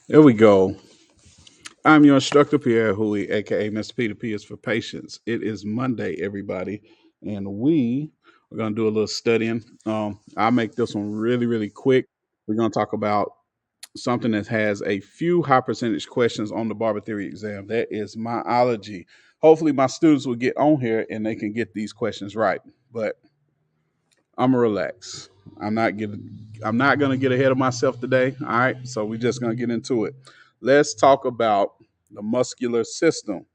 There we go. I'm your instructor, Pierre Huey, aka Mr. Peter P is for patience. It is Monday, everybody, and we are going to do a little studying. I'll make this one really, really quick. We're going to talk about something that has a few high percentage questions on the Barber Theory exam. That is myology. Hopefully, my students will get on here and they can get these questions right. But I'm gonna relax. I'm not getting. I'm not gonna get ahead of myself today. All right, so we're just gonna get into it. Let's talk about the muscular system.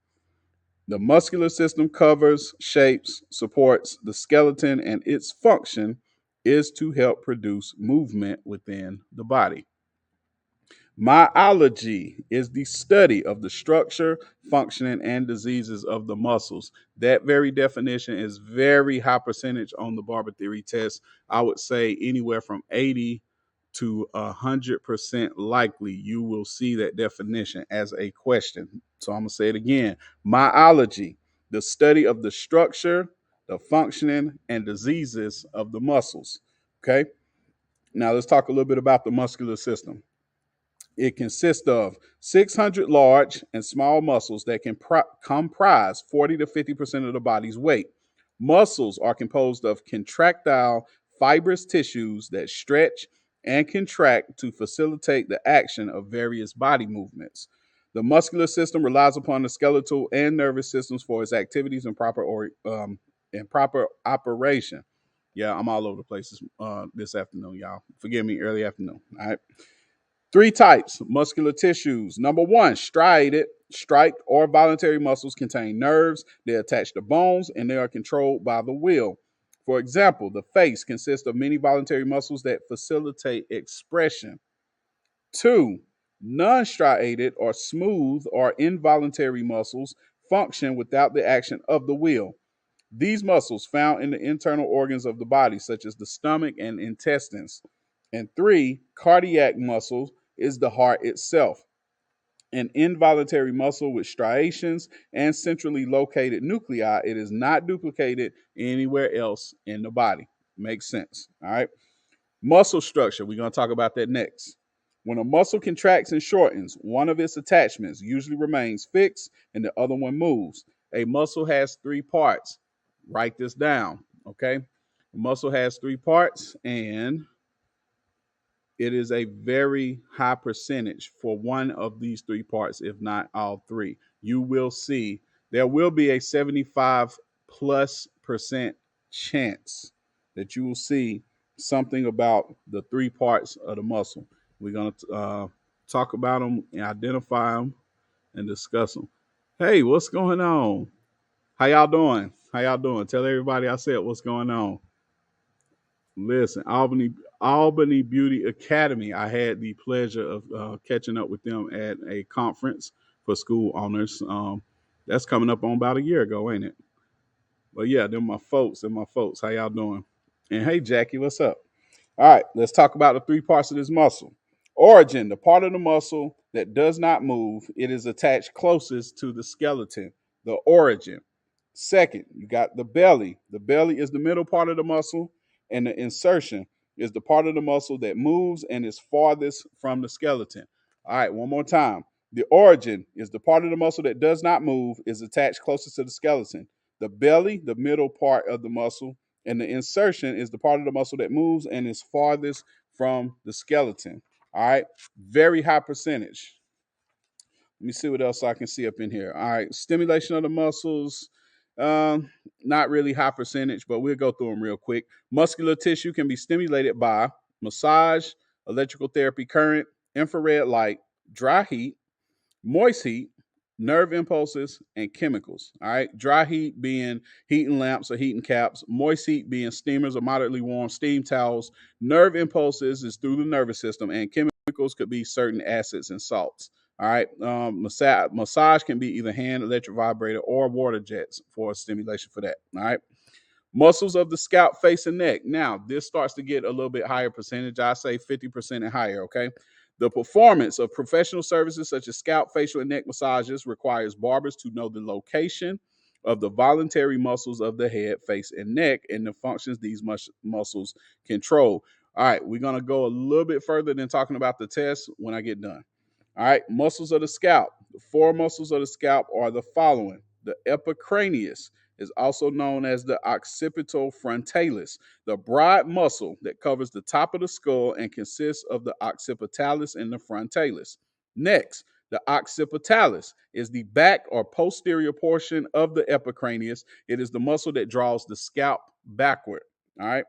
The muscular system covers, shapes, supports the skeleton, and its function is to help produce movement within the body. Myology is the study of the structure, functioning, and diseases of the muscles. That very definition is very high percentage on the Barber Theory test. I would say anywhere from 80 to 100% likely you will see that definition as a question. So I'm going to say it again. Myology, the study of the structure, the functioning, and diseases of the muscles. Okay. Now let's talk a little bit about the muscular system. It consists of 600 large and small muscles that can comprise 40 to 50% of the body's weight. Muscles are composed of contractile fibrous tissues that stretch and contract to facilitate the action of various body movements. The muscular system relies upon the skeletal and nervous systems for its activities and proper operation. Yeah, I'm all over the place this afternoon, y'all. Forgive me, early afternoon. All right. Three types muscular tissues. Number one, striated, striped, or voluntary muscles contain nerves. They attach to bones and they are controlled by the will. For example, the face consists of many voluntary muscles that facilitate expression. Two, non striated or smooth or involuntary muscles function without the action of the will. These muscles found in the internal organs of the body, such as the stomach and intestines. And three, cardiac muscle is the heart itself, an involuntary muscle with striations and centrally located nuclei. It is not duplicated anywhere else in the body. Makes sense. All right. Muscle structure. We're going to talk about that next. When a muscle contracts and shortens, one of its attachments usually remains fixed and the other one moves. A muscle has three parts. Write this down. Okay. A muscle has three parts, and it is a very high percentage for one of these three parts, if not all three. You will see there will be a 75 plus percent chance that you will see something about the three parts of the muscle. We're going to talk about them and identify them and discuss them. Hey, what's going on? How y'all doing? How y'all doing? Tell everybody I said what's going on. Listen, Albany Beauty Academy. I had the pleasure of catching up with them at a conference for school owners. That's coming up on about a year ago, ain't it? But yeah, they're my folks. They're my folks. How y'all doing? And hey, Jackie, what's up? All right, let's talk about the three parts of this muscle. Origin, the part of the muscle that does not move, it is attached closest to the skeleton. The origin. Second, you got the belly. The belly is the middle part of the muscle, and the insertion is the part of the muscle that moves and is farthest from the skeleton. All right, one more time. The origin is the part of the muscle that does not move, is attached closest to the skeleton. The belly, the middle part of the muscle, and the insertion is the part of the muscle that moves and is farthest from the skeleton. All right, very high percentage. Let me see what else I can see up in here. All right, stimulation of the muscles. Not really high percentage, but we'll go through them real quick. Muscular tissue can be stimulated by massage, electrical therapy current, infrared light, dry heat, moist heat, nerve impulses, and chemicals. All right. Dry heat being heating lamps or heating caps, moist heat being steamers or moderately warm steam towels. Nerve impulses is through the nervous system, and chemicals could be certain acids and salts. All right. Massage can be either hand, electric vibrator, or water jets for stimulation for that. All right. Muscles of the scalp, face, and neck. Now, this starts to get a little bit higher percentage. I say 50% and higher, okay? The performance of professional services such as scalp, facial, and neck massages requires barbers to know the location of the voluntary muscles of the head, face, and neck and the functions these muscles control. All right, we're going to go a little bit further than talking about the test when I get done. All right, muscles of the scalp. The four muscles of the scalp are the following: the epicranius is also known as the occipital frontalis, the broad muscle that covers the top of the skull and consists of the occipitalis and the frontalis. Next, the occipitalis is the back or posterior portion of the epicranius. It is the muscle that draws the scalp backward. All right.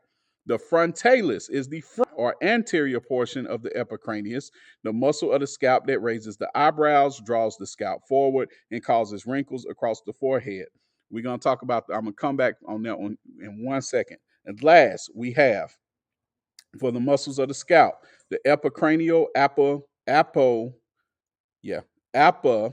The frontalis is the front or anterior portion of the epicranius, the muscle of the scalp that raises the eyebrows, draws the scalp forward, and causes wrinkles across the forehead. We're going to talk about, I'm going to come back on that one in 1 second. And last, we have for the muscles of the scalp, the epicranial yeah, apa,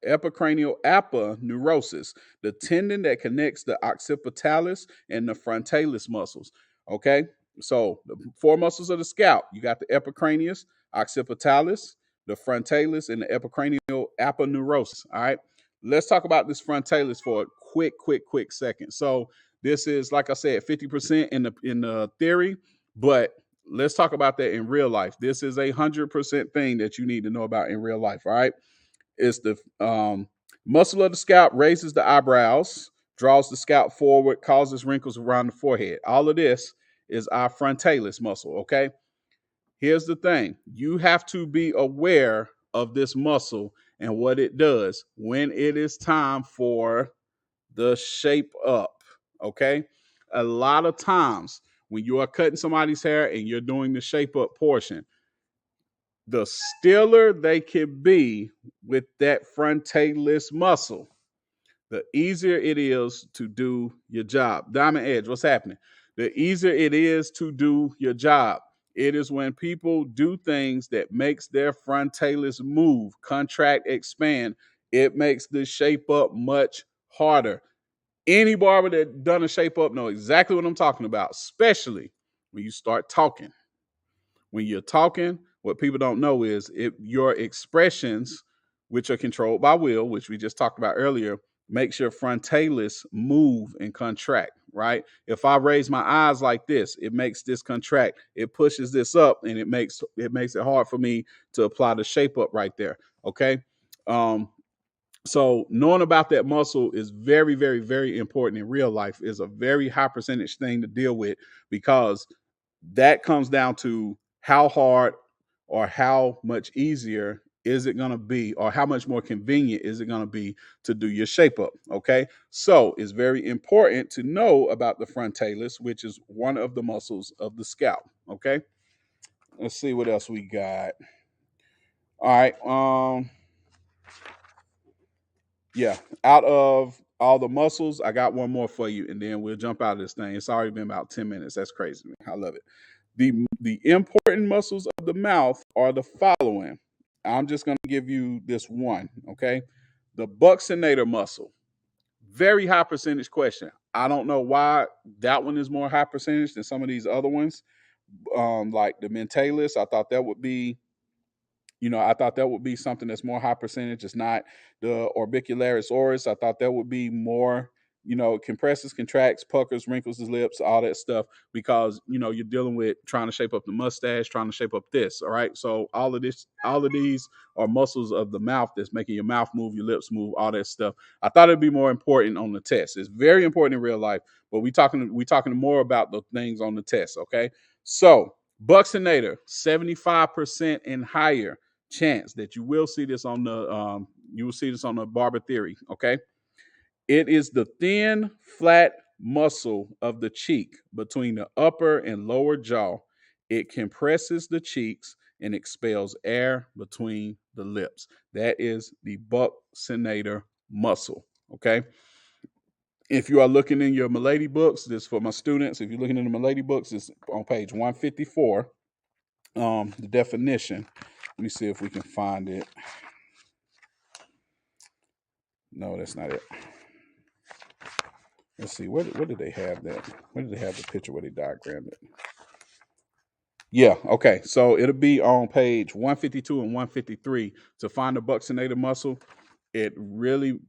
epicranial aponeurosis, the tendon that connects the occipitalis and the frontalis muscles. Okay, so the four muscles of the scalp, you got the epicranius, occipitalis, the frontalis, and the epicranial aponeurosis. All right, let's talk about this frontalis for a quick second. So this is, like I said, 50% in the theory, but let's talk about that in real life. This is 100% thing that you need to know about in real life. All right. It's the muscle of the scalp raises the eyebrows, draws the scalp forward, causes wrinkles around the forehead. All of this is our frontalis muscle. Okay. Here's the thing: you have to be aware of this muscle and what it does when it is time for the shape up. Okay. A lot of times when you are cutting somebody's hair and you're doing the shape up portion, the stiller they can be with that frontalis muscle, the easier it is to do your job. Diamond Edge, what's happening? The easier it is to do your job. It is when people do things that makes their frontalis move, contract, expand. It makes the shape up much harder. Any barber that done a shape up know exactly what I'm talking about, especially when you start talking. When you're talking, what people don't know is your expressions, which are controlled by will, which we just talked about earlier, makes your frontalis move and contract, right? If I raise my eyes like this, it makes this contract. It pushes this up, and it makes it hard for me to apply the shape up right there. Okay. Um, so knowing about that muscle is very important in real life. Is a very high percentage thing to deal with, because that comes down to how hard or how much easier is it going to be, or how much more convenient is it going to be to do your shape up. Okay. So it's very important to know about the frontalis, which is one of the muscles of the scalp. Okay. Let's see what else we got. All right. Yeah, out of all the muscles, I got one more for you, and then we'll jump out of this thing. It's already been about 10 minutes. That's crazy, man. I love it. The important muscles of the mouth are the following. I'm just going to give you this one, okay? The buccinator muscle. Very high percentage question. I don't know why that one is more high percentage than some of these other ones. Like the mentalis, I thought that would be something that's more high percentage. It's not the orbicularis oris. I thought that would be more, compresses, contracts, puckers, wrinkles his lips, all that stuff, because, you're dealing with trying to shape up the mustache, trying to shape up this. All right. So all of these are muscles of the mouth that's making your mouth move, your lips move, all that stuff. I thought it'd be more important on the test. It's very important in real life, but we talking more about the things on the test. Okay. So buccinator, 75% and higher chance that you will see this on the Barber theory. Okay. It is the thin, flat muscle of the cheek between the upper and lower jaw. It compresses the cheeks and expels air between the lips. That is the buccinator muscle. Okay. If you are looking in your Myology books, this is for my students. If you're looking in the Myology books, it's on page 154. The definition. Let me see if we can find it. No, that's not it. Let's see. Where did they have that? Where did they have the picture where they diagrammed it? Yeah. Okay. So it'll be on page 152 and 153 to find the buccinator muscle. It really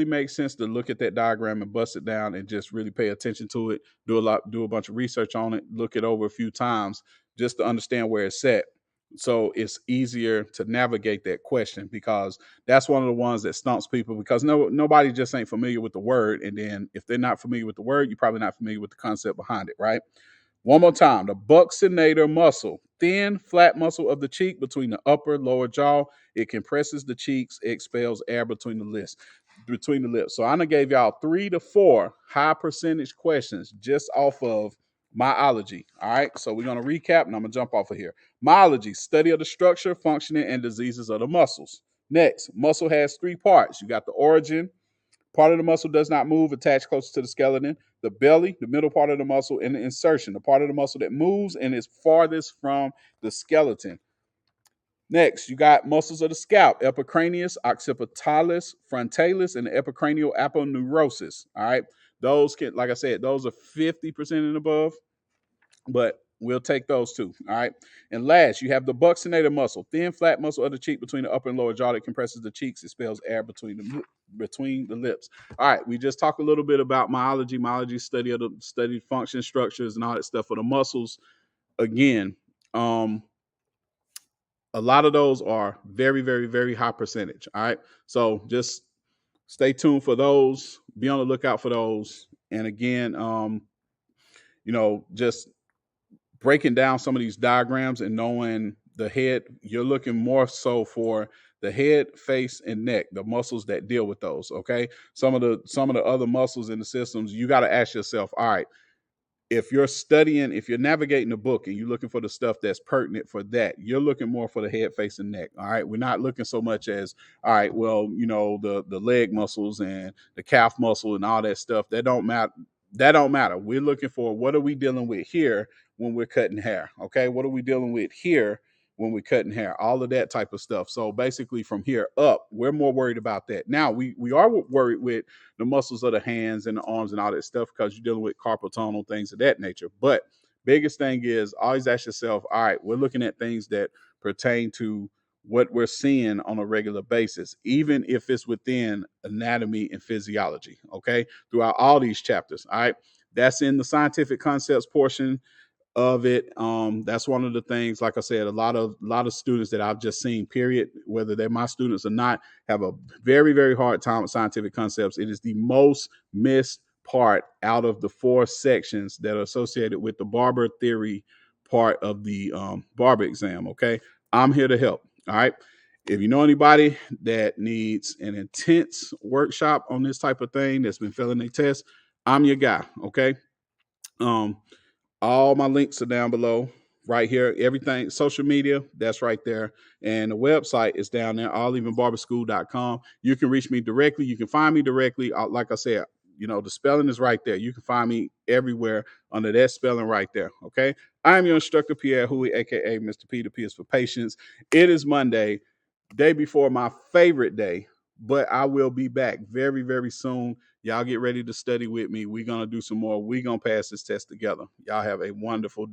makes sense to look at that diagram and bust it down and just really pay attention to it. Do a bunch of research on it. Look it over a few times just to understand where it's at. So it's easier to navigate that question, because that's one of the ones that stumps people, because nobody just ain't familiar with the word. And then if they're not familiar with the word, you're probably not familiar with the concept behind it, right? One more time. The buccinator muscle, thin, flat muscle of the cheek between the upper lower jaw. It compresses the cheeks, expels air between the lips. So I done gave y'all 3 to 4 high percentage questions just off of myology. All right. So we're gonna recap, and I'm gonna jump off of here. Myology, study of the structure, functioning, and diseases of the muscles. Next, muscle has 3 parts. You got the origin. Part of the muscle does not move, attached closer to the skeleton. The belly, the middle part of the muscle, and the insertion, the part of the muscle that moves and is farthest from the skeleton. Next, you got muscles of the scalp: epicranius, occipitalis, frontalis, and the epicranial aponeurosis. All right. Those can, like I said, those are 50% and above, but we'll take those too. All right. And last, you have the buccinator muscle, thin, flat muscle of the cheek between the upper and lower jaw that compresses the cheeks, expels air between the lips. All right. We just talked a little bit about myology. Myology, study of the study function, structures, and all that stuff for the muscles. Again, a lot of those are very, very, very high percentage. All right. So just stay tuned for those. Be on the lookout for those. And again, just breaking down some of these diagrams and knowing the head, you're looking more so for the head, face, and neck, the muscles that deal with those. Okay. Some of the other muscles in the systems, you got to ask yourself, all right, if you're navigating the book and you're looking for the stuff that's pertinent for that, you're looking more for the head, face, and neck. All right. We're not looking so much as, all right, well, the leg muscles and the calf muscle and all that stuff. That don't matter. That don't matter. We're looking for, what are we dealing with here when we're cutting hair? Okay. What are we dealing with here when we're cutting hair? All of that type of stuff. So basically from here up, we're more worried about that. Now we are worried with the muscles of the hands and the arms and all that stuff, because you're dealing with carpal tunnel, things of that nature. But biggest thing is, always ask yourself, all right, we're looking at things that pertain to what we're seeing on a regular basis, even if it's within anatomy and physiology, okay, throughout all these chapters. All right. That's in the scientific concepts portion of it. That's one of the things, like I said, a lot of students that I've just seen, period, whether they're my students or not, have a very, very hard time with scientific concepts. It is the most missed part out of the 4 sections that are associated with the Barber theory part of the Barber exam. Okay. I'm here to help. All right. If you know anybody that needs an intense workshop on this type of thing, that's been failing their test, I'm your guy. Okay. Um, all my links are down below, right here. Everything, social media, that's right there. And the website is down there, allevenbarberschool.com. You can reach me directly. You can find me directly. Like I said, the spelling is right there. You can find me everywhere under that spelling right there. Okay. I'm your instructor, Pierre Huey, aka Mr. P. The P is for patience. It is Monday, day before my favorite day, but I will be back very, very soon. Y'all get ready to study with me. We're going to do some more. We're going to pass this test together. Y'all have a wonderful day.